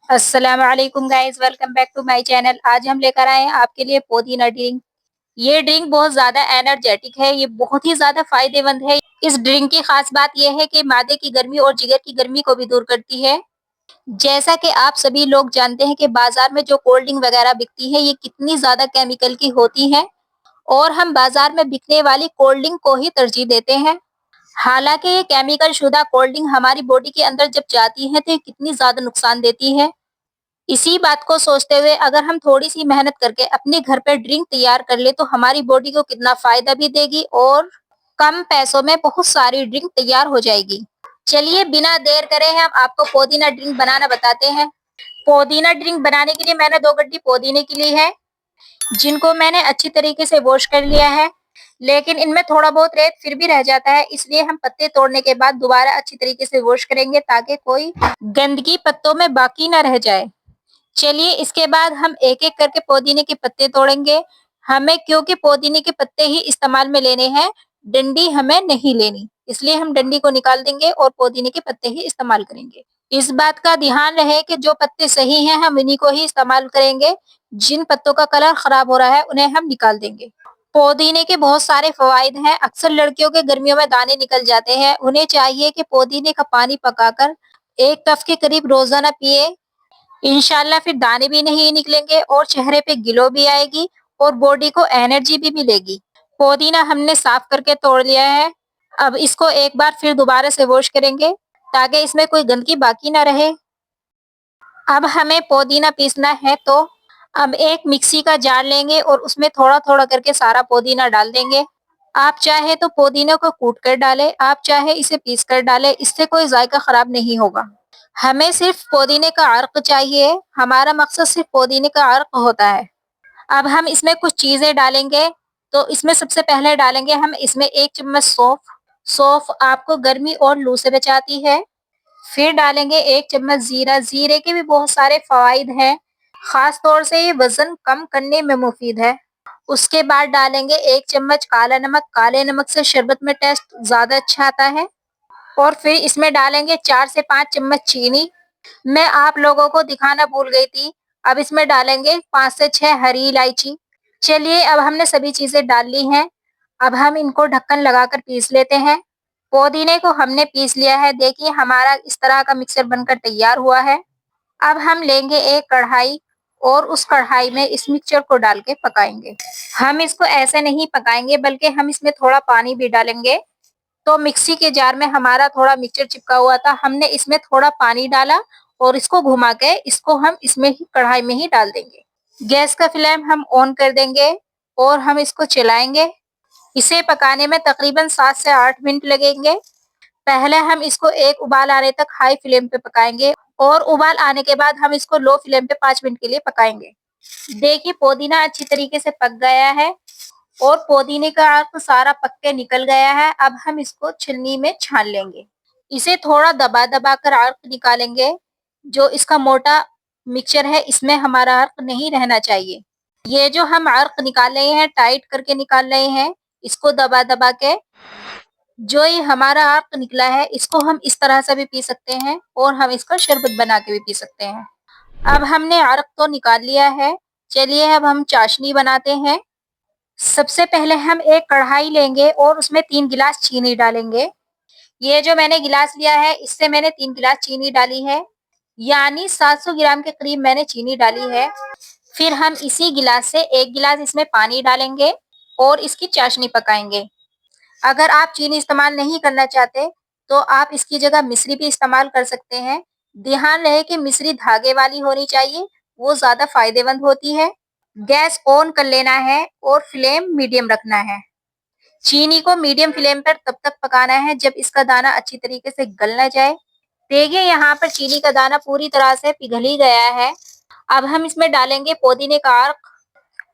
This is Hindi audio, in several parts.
अस्सलाम वालेकुम guys, welcome back to my channel. आज हम लेकर आए हैं आपके लिए पुदीना ड्रिंक। ये ड्रिंक बहुत ज़्यादा एनर्जेटिक है, ये बहुत ही ज़्यादा फ़ायदेमंद है। इस ड्रिंक की खास बात यह है कि मादे की गर्मी और जिगर की गर्मी को भी दूर करती है। जैसा कि आप सभी लोग जानते हैं कि बाज़ार में जो कोल्ड ड्रिंक वगैरह बिकती है, ये कितनी ज़्यादा केमिकल की होती हैं और हम बाज़ार में बिकने वाली कोल्ड ड्रिंक को ही तरजीह देते हैं। हालाँकि ये केमिकल शुदा कोल्ड ड्रिंक हमारी बॉडी के अंदर जब जाती है, तो ये कितनी ज़्यादा नुकसान देती है। इसी बात को सोचते हुए अगर हम थोड़ी-सी मेहनत करके अपने घर पे ड्रिंक तैयार कर ले तो हमारी बॉडी को कितना फ़ायदा भी देगी और कम पैसों में बहुत सारी ड्रिंक तैयार हो जाएगी। चलिए बिना देर करे हम आपको पुदीना ड्रिंक बनाना बताते हैं। पुदीना ड्रिंक बनाने के लिए मैंने 2 गड्डी पुदीने की ली है, जिनको मैंने अच्छी तरीके से वॉश कर लिया है। लेकिन इनमें थोड़ा बहुत रेत फिर भी रह जाता है, इसलिए हम पत्ते तोड़ने के बाद दोबारा अच्छी तरीके से वॉश करेंगे ताकि कोई गंदगी पत्तों में बाकी ना रह जाए। चलिए इसके बाद हम एक-एक करके पुदीने के पत्ते तोड़ेंगे। हमें क्योंकि पुदीने के पत्ते ही इस्तेमाल में लेने हैं, डंडी हमें नहीं लेनी, इसलिए हम डंडी को निकाल देंगे और पुदीने के पत्ते ही इस्तेमाल करेंगे। इस बात का ध्यान रहे कि जो पत्ते सही हैं हम इन्हीं को ही इस्तेमाल करेंगे, जिन पत्तों का कलर खराब हो रहा है उन्हें हम निकाल देंगे। पुदीने के बहुत सारे फ़वाइद हैं, अक्सर लड़कियों के गर्मियों में दाने निकल जाते हैं, उन्हें चाहिए कि पुदीने का पानी पकाकर 1 कप के करीब रोज़ाना पिएँ। इंशाल्लाह फिर दाने भी नहीं निकलेंगे और चेहरे पे ग्लो भी आएगी और बॉडी को एनर्जी भी मिलेगी। पुदीना हमने साफ करके तोड़ लिया है। अब इसको एक बार फिर दोबारा से वॉश करेंगे ताकि इसमें कोई गंदगी बाकी ना रहे। अब हमें पुदीना पीसना है तो अब एक मिक्सी का जार लेंगे और उसमें थोड़ा-थोड़ा करके सारा पुदीना डाल देंगे। आप चाहे तो पुदीने को कूट कर डालें, आप चाहे इसे पीस कर डालें, इससे कोई जायका खराब नहीं होगा। हमें सिर्फ पुदीने का अर्क चाहिए, हमारा मकसद सिर्फ पुदीने का अर्क होता है। अब हम इसमें कुछ चीज़ें डालेंगे, तो इसमें सबसे पहले डालेंगे हम इसमें 1 चम्मच सौंफ। सौंफ आपको गर्मी और लू से बचाती है। फिर डालेंगे 1 चम्मच जीरा, जीरे के भी बहुत सारे फ़वाइद हैं, ख़ास तौर से ये वज़न कम करने में मुफ़ीद है। उसके बाद डालेंगे 1 चम्मच काला नमक, काले नमक से शरबत में टेस्ट ज़्यादा अच्छा आता है। और फिर इसमें डालेंगे 4 से 5 चम्मच चीनी। मैं आप लोगों को दिखाना भूल गई थी। अब इसमें डालेंगे 5 से 6 हरी इलायची। चलिए अब हमने सभी चीज़ें डाल ली हैं। अब हम इनको ढक्कन लगाकर पीस लेते हैं। पुदीने को हमने पीस लिया है। देखिए हमारा इस तरह का मिक्सर बनकर तैयार हुआ है। अब हम लेंगे एक कढ़ाई और उस कढ़ाई में इस मिक्सचर को डाल के पकाएँगे। हम इसको ऐसे नहीं पकाएँगे बल्कि हम इसमें थोड़ा पानी भी डालेंगे। तो मिक्सी के जार में हमारा थोड़ा मिक्सचर चिपका हुआ था, हमने इसमें थोड़ा पानी डाला और इसको घुमा के इसको हम इसमें ही कढ़ाई में ही डाल देंगे। गैस का फ्लेम हम ऑन कर देंगे और हम इसको चलाएँगे। इसे पकाने में तकरीबन 7 से 8 मिनट लगेंगे। पहले हम इसको एक उबाल आने तक हाई फ्लेम पे पकाएँगे और उबाल आने के बाद हम इसको लो फ्लेम पे 5 मिनट के लिए पकाएँगे। देखिए पुदीना अच्छी तरीके से पक गया है और पुदीने का अर्क सारा पक के निकल गया है। अब हम इसको छलनी में छान लेंगे। इसे थोड़ा दबा-दबा कर अर्क निकालेंगे। जो इसका मोटा मिक्सचर है इसमें हमारा अर्क नहीं रहना चाहिए। ये जो हम अर्क निकाल रहे हैं टाइट करके निकाल रहे हैं, इसको दबा-दबा के जो ये हमारा अर्क निकला है इसको हम इस तरह से भी पी सकते हैं और हम इसका शरबत बना के भी पी सकते हैं। अब हमने अर्क तो निकाल लिया है, चलिए अब हम चाशनी बनाते हैं। सबसे पहले हम एक कढ़ाई लेंगे और उसमें 3 गिलास चीनी डालेंगे। ये जो मैंने गिलास लिया है इससे मैंने 3 गिलास चीनी डाली है, यानी 700 ग्राम के करीब मैंने चीनी डाली है। फिर हम इसी गिलास से 1 गिलास इसमें पानी डालेंगे और इसकी चाशनी पकाएँगे। अगर आप चीनी इस्तेमाल नहीं करना चाहते तो आप इसकी जगह मिश्री भी इस्तेमाल कर सकते हैं। ध्यान रहे कि मिश्री धागे वाली होनी चाहिए, वो ज़्यादा फ़ायदेमंद होती है। गैस ऑन कर लेना है और फ्लेम मीडियम रखना है। चीनी को मीडियम फ्लेम पर तब तक पकाना है जब इसका दाना अच्छी तरीके से गल ना जाए। देखिए यहाँ पर चीनी का दाना पूरी तरह से पिघल ही गया है। अब हम इसमें डालेंगे पुदीने का अर्क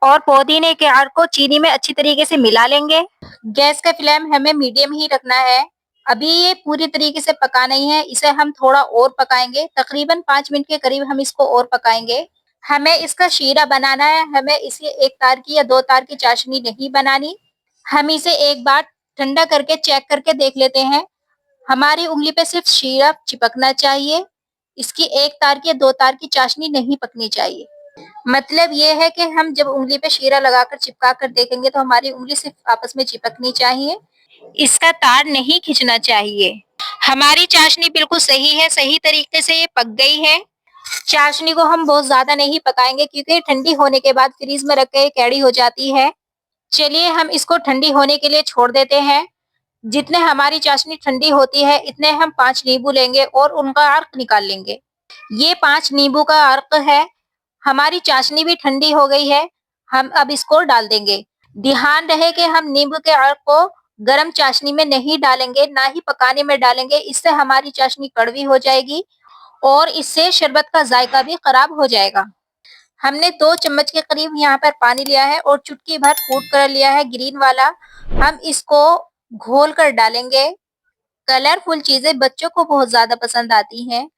और पुदीने के अर्क को चीनी में अच्छी तरीके से मिला लेंगे। गैस का फ्लेम हमें मीडियम ही रखना है। अभी ये पूरी तरीके से पका नहीं है, इसे हम थोड़ा और पकाएंगे। तकरीबन 5 मिनट के करीब हम इसको और पकाएंगे। हमें इसका शीरा बनाना है, हमें इसे 1 तार की या 2 तार की चाशनी नहीं बनानी। हम इसे एक बार ठंडा करके चेक करके देख लेते हैं। हमारी उंगली पे सिर्फ शीरा चिपकना चाहिए। इसकी एक तार की या दो तार की चाशनी नहीं पकनी चाहिए। मतलब ये है कि हम जब उंगली पे शीरा लगाकर चिपका कर देखेंगे तो हमारी उंगली सिर्फ आपस में चिपकनी चाहिए, इसका तार नहीं खींचना चाहिए। हमारी चाशनी बिल्कुल सही है, सही तरीके से ये पक गई है। चाशनी को हम बहुत ज्यादा नहीं पकाएंगे क्योंकि ठंडी होने के बाद फ्रीज में रख के कैड़ी हो जाती है। चलिए हम इसको ठंडी होने के लिए छोड़ देते हैं। जितने हमारी चाशनी ठंडी होती है इतने हम 5 नींबू लेंगे और उनका अर्क निकाल लेंगे। ये 5 नींबू का अर्क है। हमारी चाशनी भी ठंडी हो गई है, हम अब इसको डाल देंगे। ध्यान रहे कि हम नींबू के अर्क को गरम चाशनी में नहीं डालेंगे, ना ही पकाने में डालेंगे, इससे हमारी चाशनी कड़वी हो जाएगी और इससे शरबत का जायका भी खराब हो जाएगा। हमने 2 चम्मच के करीब यहाँ पर पानी लिया है और चुटकी भर फूड कलर लिया है ग्रीन वाला। हम इसको घोल कर डालेंगे। कलरफुल चीजें बच्चों को बहुत ज्यादा पसंद आती हैं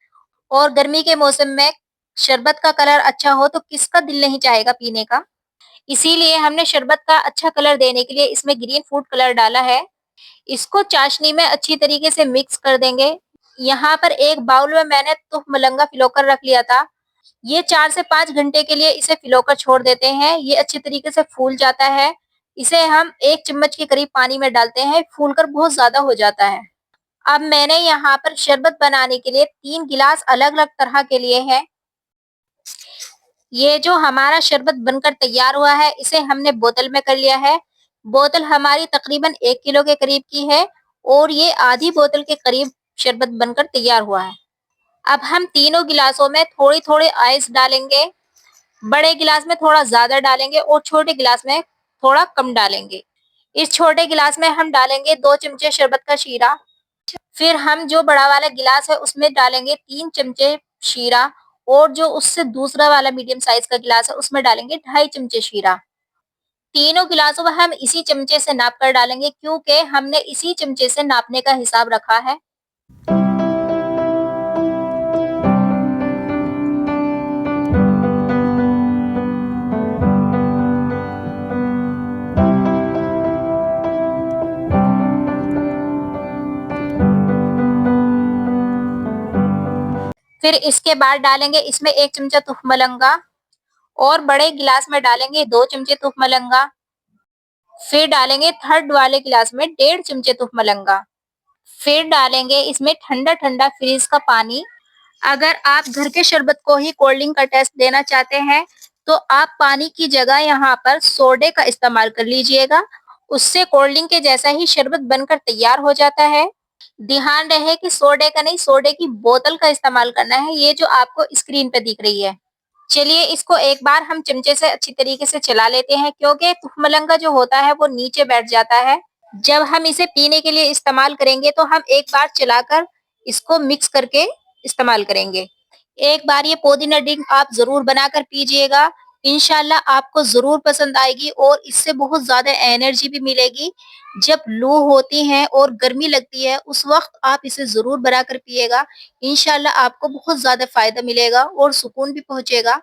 और गर्मी के मौसम में शरबत का कलर अच्छा हो तो किसका दिल नहीं चाहेगा पीने का। इसीलिए हमने शरबत का अच्छा कलर देने के लिए इसमें ग्रीन फूड कलर डाला है। इसको चाशनी में अच्छी तरीके से मिक्स कर देंगे। यहाँ पर एक बाउल में मैंने तुह मलंगा फिलोकर रख लिया था। ये 4 से 5 घंटे के लिए इसे फिलोकर छोड़ देते हैं। ये अच्छी तरीके से फूल जाता है। इसे हम 1 चम्मच के करीब पानी में डालते हैं, फूलकर बहुत ज्यादा हो जाता है। अब मैंने यहाँ पर शरबत बनाने के लिए 3 गिलास अलग-अलग तरह के लिए हैं। ये जो हमारा शरबत बनकर तैयार हुआ है इसे हमने बोतल में कर लिया है। बोतल हमारी तकरीबन 1 किलो के करीब की है और ये आधी बोतल के करीब शरबत बनकर तैयार हुआ है। अब हम तीनों गिलासों में थोड़ी-थोड़ी आइस डालेंगे। बड़े गिलास में थोड़ा ज्यादा डालेंगे और छोटे गिलास में थोड़ा कम डालेंगे। इस छोटे गिलास में हम डालेंगे 2 चमचे शरबत का शीरा। फिर हम जो बड़ा वाला गिलास है उसमें डालेंगे 3 चमचे शीरा और जो उससे दूसरा वाला मीडियम साइज का गिलास है उसमें डालेंगे 2.5 चमचे शीरा। तीनों गिलासों में हम इसी चमचे से नाप कर डालेंगे क्योंकि हमने इसी चमचे से नापने का हिसाब रखा है। फिर इसके बाद डालेंगे इसमें 1 चमचा तुख मलंगा और बड़े गिलास में डालेंगे 2 चमचे तुख मलंगा। फिर डालेंगे थर्ड वाले गिलास में 1.5 चमचे तुख मलंगा। फिर डालेंगे इसमें ठंडा ठंडा फ्रीज का पानी। अगर आप घर के शरबत को ही कोल्ड ड्रिंक का टेस्ट देना चाहते हैं तो आप पानी की जगह यहाँ पर सोडे का इस्तेमाल कर लीजिएगा। उससे कोल्ड ड्रिंक के जैसा ही शरबत बनकर तैयार हो जाता है। ध्यान रहे कि सोडे का नहीं, सोडे की बोतल का इस्तेमाल करना है, ये जो आपको स्क्रीन पे दिख रही है। चलिए इसको एक बार हम चमचे से अच्छी तरीके से चला लेते हैं क्योंकि तुखमलंगा जो होता है वो नीचे बैठ जाता है। जब हम इसे पीने के लिए इस्तेमाल करेंगे तो हम एक बार चलाकर इसको मिक्स करके इस्तेमाल करेंगे। एक बार ये पुदीना ड्रिंक आप जरूर बनाकर पीजिएगा। इंशाल्लाह आपको जरूर पसंद आएगी और इससे बहुत ज्यादा एनर्जी भी मिलेगी। जब लू होती है और गर्मी लगती है उस वक्त आप इसे जरूर बनाकर पिएगा। इंशाल्लाह आपको बहुत ज्यादा फायदा मिलेगा और सुकून भी पहुंचेगा।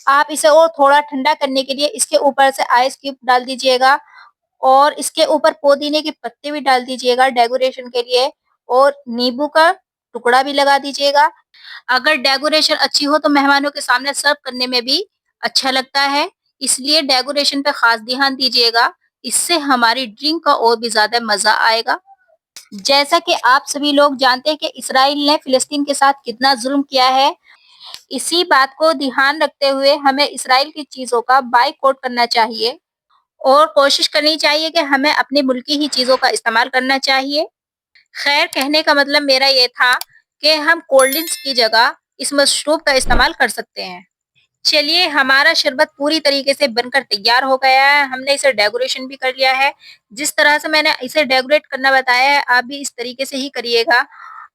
आप इसे और थोड़ा ठंडा करने के लिए इसके ऊपर से आइस क्यूब डाल दीजिएगा और इसके ऊपर पुदीने के पत्ते भी डाल दीजिएगा डेकोरेशन के लिए और नींबू का टुकड़ा भी लगा दीजिएगा। अगर डेकोरेशन अच्छी हो तो मेहमानों के सामने सर्व करने में भी अच्छा लगता है, इसलिए डेकोरेशन पे खास ध्यान दीजिएगा। इससे हमारी ड्रिंक का और भी ज्यादा मजा आएगा। जैसा कि आप सभी लोग जानते हैं कि इसराइल ने फिलिस्तीन के साथ कितना जुल्म किया है, इसी बात को ध्यान रखते हुए हमें इसराइल की चीजों का बायकॉट करना चाहिए और कोशिश करनी चाहिए कि हमें अपने मुल्क की ही चीजों का इस्तेमाल करना चाहिए। खैर कहने का मतलब मेरा ये था कि हम कोल्ड ड्रिंक्स की जगह इस मशरूब का इस्तेमाल कर सकते हैं। चलिए हमारा शरबत पूरी तरीके से बनकर तैयार हो गया है। हमने इसे डेकोरेशन भी कर लिया है। जिस तरह से मैंने इसे डेकोरेट करना बताया है आप भी इस तरीके से ही करिएगा।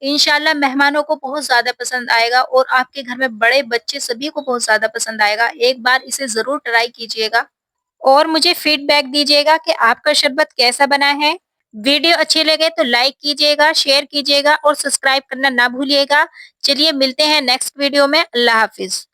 इंशाल्लाह मेहमानों को बहुत ज्यादा पसंद आएगा और आपके घर में बड़े बच्चे सभी को बहुत ज्यादा पसंद आएगा। एक बार इसे जरूर ट्राई कीजिएगा और मुझे फीडबैक दीजिएगा कि आपका शरबत कैसा बना है। वीडियो अच्छी लगे तो लाइक कीजिएगा, शेयर कीजिएगा और सब्सक्राइब करना ना भूलिएगा। चलिए मिलते हैं नेक्स्ट वीडियो में। अल्लाह हाफिज।